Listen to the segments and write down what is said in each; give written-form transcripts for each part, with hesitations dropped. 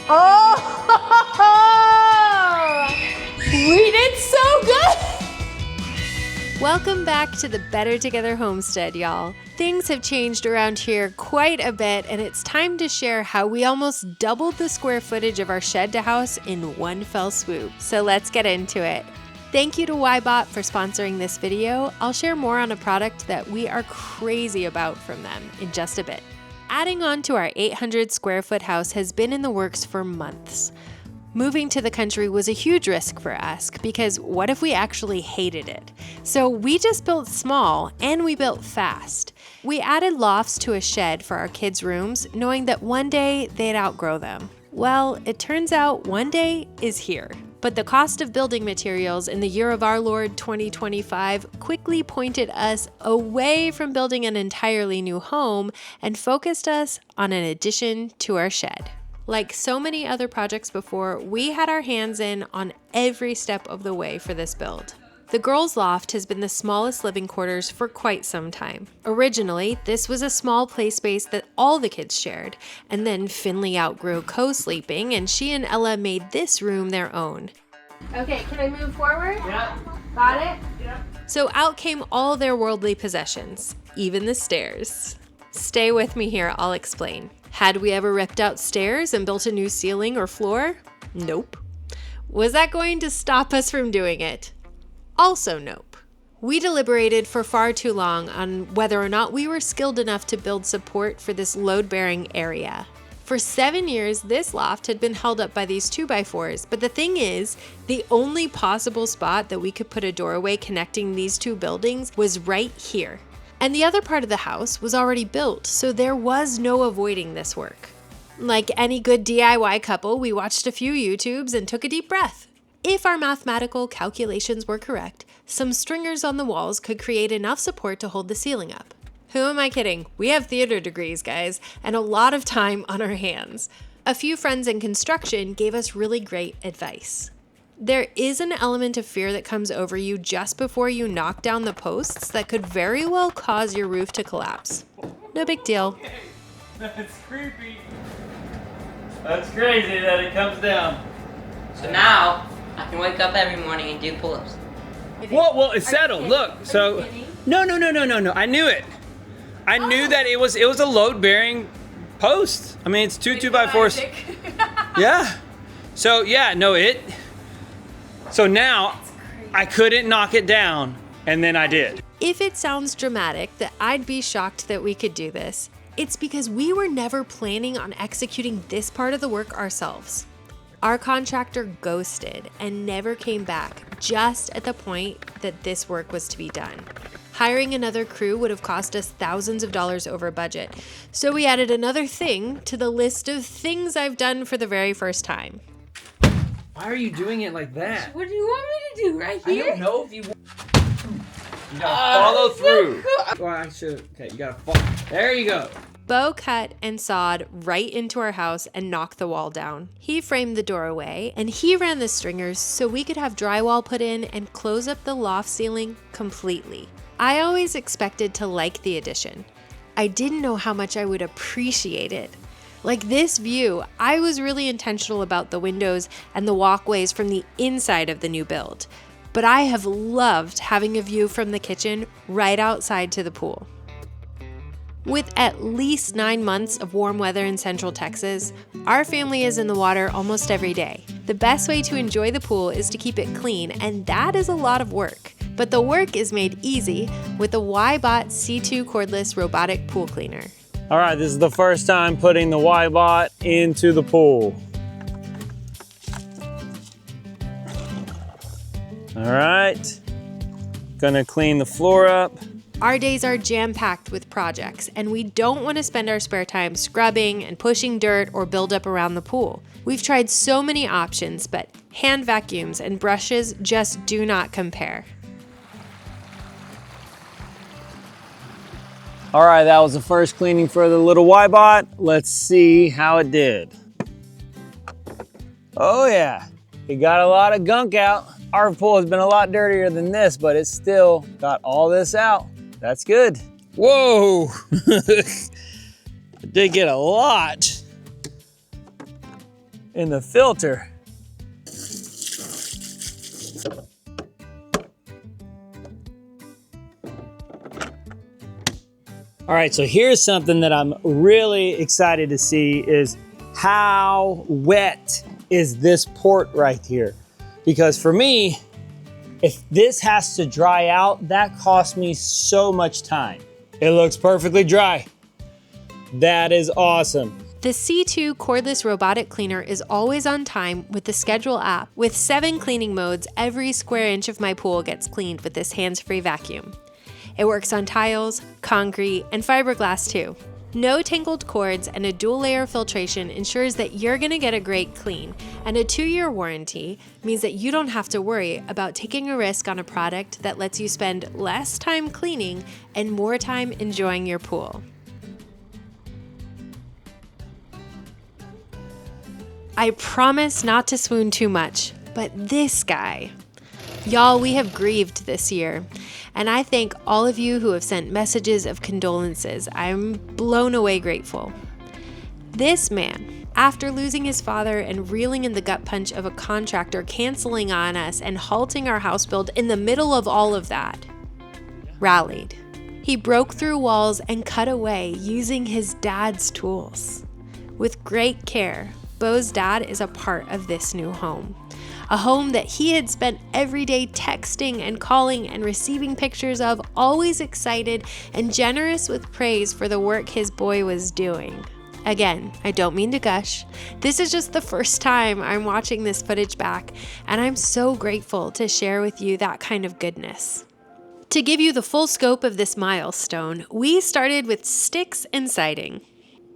Oh, we did so good. Welcome back to the Better Together Homestead, y'all. Things have changed around here quite a bit, and it's time to share how we almost doubled the square footage of our shed to house in one fell swoop. So let's get into it. Thank you to Wybot for sponsoring this video. I'll share more on a product that we are crazy about from them in just a bit. Adding on to our 800 square foot house has been in the works for months. Moving to the country was a huge risk for us because what if we actually hated it? So we just built small and we built fast. We added lofts to a shed for our kids' rooms, knowing that one day they'd outgrow them. Well, it turns out one day is here. But the cost of building materials in the year of our Lord 2025 quickly pointed us away from building an entirely new home and focused us on an addition to our shed. Like so many other projects before, we had our hands in on every step of the way for this build. The girls' loft has been the smallest living quarters for quite some time. Originally, this was a small play space that all the kids shared, and then Finley outgrew co-sleeping, and she and Ella made this room their own. Okay, can I move forward? Yeah. Got it? Yeah. So out came all their worldly possessions, even the stairs. Stay with me here, I'll explain. Had we ever ripped out stairs and built a new ceiling or floor? Nope. Was that going to stop us from doing it? Also nope. We deliberated for far too long on whether or not we were skilled enough to build support for this load-bearing area. For 7 years, this loft had been held up by these 2x4s, but the thing is, the only possible spot that we could put a doorway connecting these two buildings was right here. And the other part of the house was already built, so there was no avoiding this work. Like any good DIY couple, we watched a few YouTubes and took a deep breath. If our mathematical calculations were correct, some stringers on the walls could create enough support to hold the ceiling up. Who am I kidding? We have theater degrees, guys, and a lot of time on our hands. A few friends in construction gave us really great advice. There is an element of fear that comes over you just before you knock down the posts that could very well cause your roof to collapse. No big deal. Okay. That's creepy. That's crazy that it comes down. So now, I can wake up every morning and do pull-ups. Whoa, well, it's settled. Look, so no. I knew it. I knew that it was a load-bearing post. I mean, it's two 2x4s. Yeah. So yeah, no it. So now I couldn't knock it down, and then I did. If it sounds dramatic that I'd be shocked that we could do this, it's because we were never planning on executing this part of the work ourselves. Our contractor ghosted and never came back just at the point that this work was to be done. Hiring another crew would have cost us thousands of dollars over budget, so we added another thing to the list of things I've done for the very first time. Why are you doing it like that? What do you want me to do, right here? I don't know if you want. You gotta follow through. Well, I should. Okay, you gotta follow. There you go. Bo cut and sawed right into our house and knocked the wall down. He framed the doorway and he ran the stringers so we could have drywall put in and close up the loft ceiling completely. I always expected to like the addition. I didn't know how much I would appreciate it. Like this view, I was really intentional about the windows and the walkways from the inside of the new build. But I have loved having a view from the kitchen right outside to the pool. With at least 9 months of warm weather in Central Texas, our family is in the water almost every day. The best way to enjoy the pool is to keep it clean, and that is a lot of work. But the work is made easy with the Wybot C2 cordless robotic pool cleaner. All right, this is the first time putting the Wybot into the pool. All right, gonna clean the floor up. Our days are jam-packed with projects, and we don't want to spend our spare time scrubbing and pushing dirt or buildup around the pool. We've tried so many options, but hand vacuums and brushes just do not compare. All right, that was the first cleaning for the little Wybot. Let's see how it did. Oh yeah, it got a lot of gunk out. Our pool has been a lot dirtier than this, but it still got all this out. That's good. Whoa, it did get a lot. in the filter. All right, so here's something that I'm really excited to see is how wet is this port right here? Because for me, if this has to dry out, that costs me so much time. It looks perfectly dry. That is awesome. The C2 cordless robotic cleaner is always on time with the Schedule app. With 7 cleaning modes, every square inch of my pool gets cleaned with this hands-free vacuum. It works on tiles, concrete, and fiberglass too. No tangled cords and a dual layer filtration ensures that you're gonna get a great clean, and a 2-year warranty means that you don't have to worry about taking a risk on a product that lets you spend less time cleaning and more time enjoying your pool. I promise not to swoon too much, but this guy. Y'all, we have grieved this year, and I thank all of you who have sent messages of condolences. I'm blown away grateful. This man, after losing his father and reeling in the gut punch of a contractor canceling on us and halting our house build in the middle of all of that, rallied. He broke through walls and cut away using his dad's tools. With great care, Bo's dad is a part of this new home. A home that he had spent every day texting and calling and receiving pictures of, always excited and generous with praise for the work his boy was doing. Again, I don't mean to gush. This is just the first time I'm watching this footage back, and I'm so grateful to share with you that kind of goodness. To give you the full scope of this milestone, we started with sticks and siding.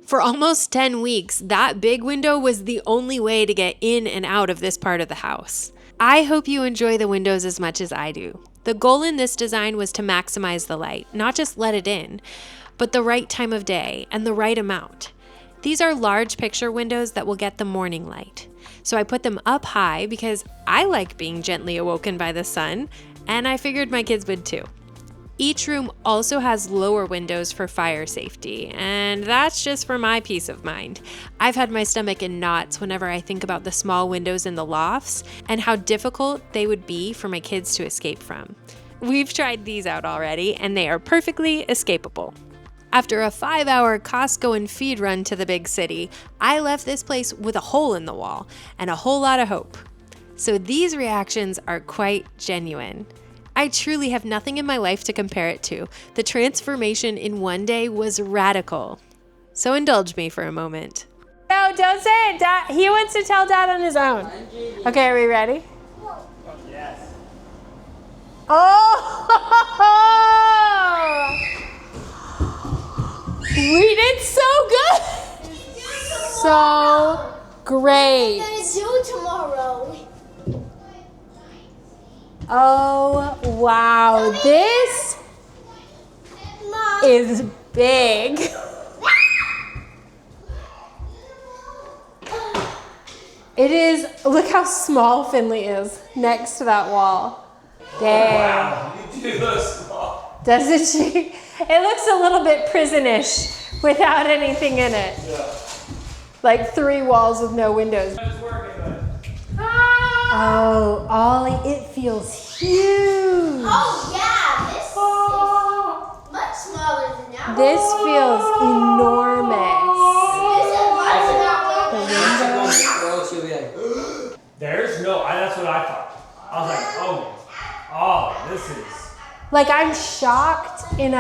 For almost 10 weeks, that big window was the only way to get in and out of this part of the house. I hope you enjoy the windows as much as I do. The goal in this design was to maximize the light, not just let it in, but the right time of day and the right amount. These are large picture windows that will get the morning light. So I put them up high because I like being gently awoken by the sun, and I figured my kids would too. Each room also has lower windows for fire safety, and that's just for my peace of mind. I've had my stomach in knots whenever I think about the small windows in the lofts and how difficult they would be for my kids to escape from. We've tried these out already, and they are perfectly escapable. After a 5-hour Costco and feed run to the big city, I left this place with a hole in the wall and a whole lot of hope. So these reactions are quite genuine. I truly have nothing in my life to compare it to. The transformation in one day was radical. So indulge me for a moment. No, don't say it, Dad. He wants to tell Dad on his own. Okay, are we ready? Yes. Oh! We did so good! So great. What are you gonna do tomorrow? Oh, wow. This Mom. is big. It is, look how small Finley is next to that wall. Dang. Wow, you do look small. Doesn't she? It looks a little bit prison-ish without anything in it. Yeah. Like 3 walls with no windows. It's working, but... Oh, Ollie, it feels huge. Oh yeah, this is much smaller than that. This feels enormous. This is much smaller. There's no, that's what I thought. I was like, oh, this is... Like, I'm shocked in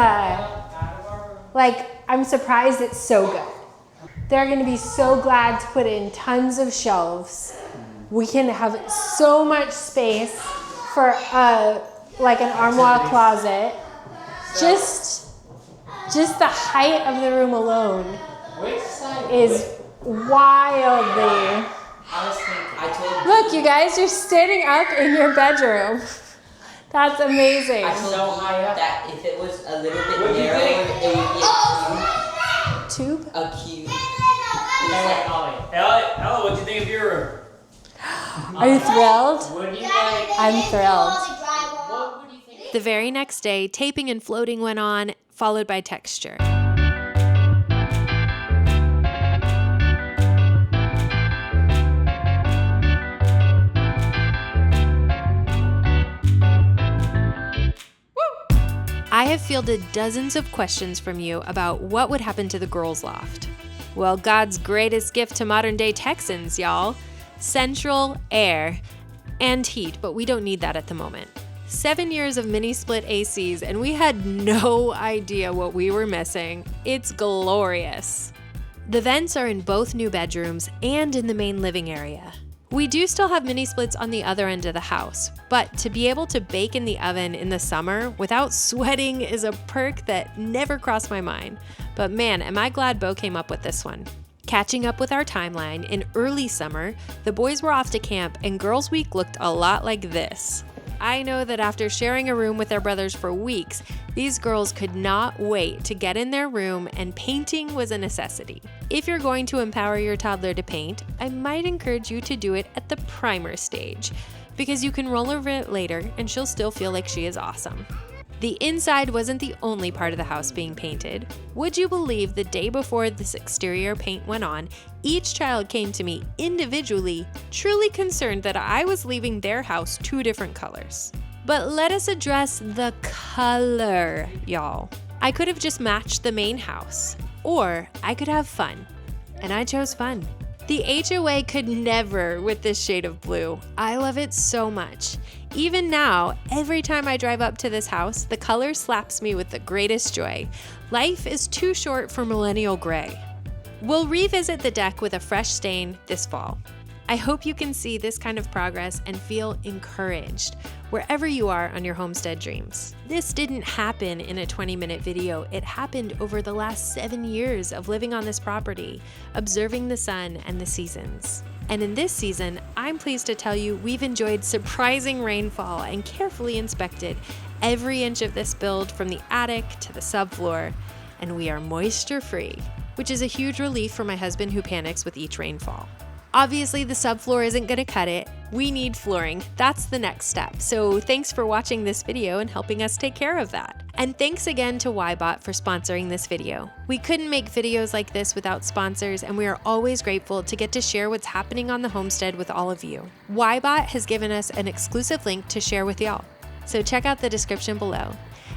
I'm surprised it's so good. They're gonna be so glad to put in tons of shelves. We can have so much space for like an armoire closet. Just the height of the room alone is wildly. Look, you guys, you're standing up in your bedroom. That's amazing. I told you that if it was a little bit narrower, it would be Tube? a cube. Ella, what do you think of your room? Are you thrilled? What do you like? I'm thrilled. What would you think? The very next day, taping and floating went on, followed by texture. have fielded dozens of questions from you about what would happen to the girls' loft. Well, God's greatest gift to modern day Texans, y'all. Central air and heat, but we don't need that at the moment. 7 years of mini split ACs and we had no idea what we were missing. It's glorious. The vents are in both new bedrooms and in the main living area. We do still have mini splits on the other end of the house, but to be able to bake in the oven in the summer without sweating is a perk that never crossed my mind. But man, am I glad Bo came up with this one. Catching up with our timeline, in early summer, the boys were off to camp and Girls Week looked a lot like this. I know that after sharing a room with their brothers for weeks, these girls could not wait to get in their room and painting was a necessity. If you're going to empower your toddler to paint, I might encourage you to do it at the primer stage because you can roll over it later and she'll still feel like she is awesome. The inside wasn't the only part of the house being painted. Would you believe the day before this exterior paint went on, each child came to me individually, truly concerned that I was leaving their house 2 different colors. But let us address the color, y'all. I could have just matched the main house, or I could have fun, and I chose fun. The HOA could never with this shade of blue. I love it so much. Even now, every time I drive up to this house, the color slaps me with the greatest joy. Life is too short for millennial gray. We'll revisit the deck with a fresh stain this fall. I hope you can see this kind of progress and feel encouraged wherever you are on your homestead dreams. This didn't happen in a 20-minute video. It happened over the last 7 years of living on this property, observing the sun and the seasons. And in this season, I'm pleased to tell you we've enjoyed surprising rainfall and carefully inspected every inch of this build from the attic to the subfloor, and we are moisture-free, which is a huge relief for my husband who panics with each rainfall. Obviously, the subfloor isn't going to cut it. We need flooring. That's the next step. So thanks for watching this video and helping us take care of that. And thanks again to Wybot for sponsoring this video. We couldn't make videos like this without sponsors, and we are always grateful to get to share what's happening on the homestead with all of you. Wybot has given us an exclusive link to share with y'all. So check out the description below.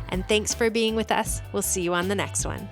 And thanks for being with us. We'll see you on the next one.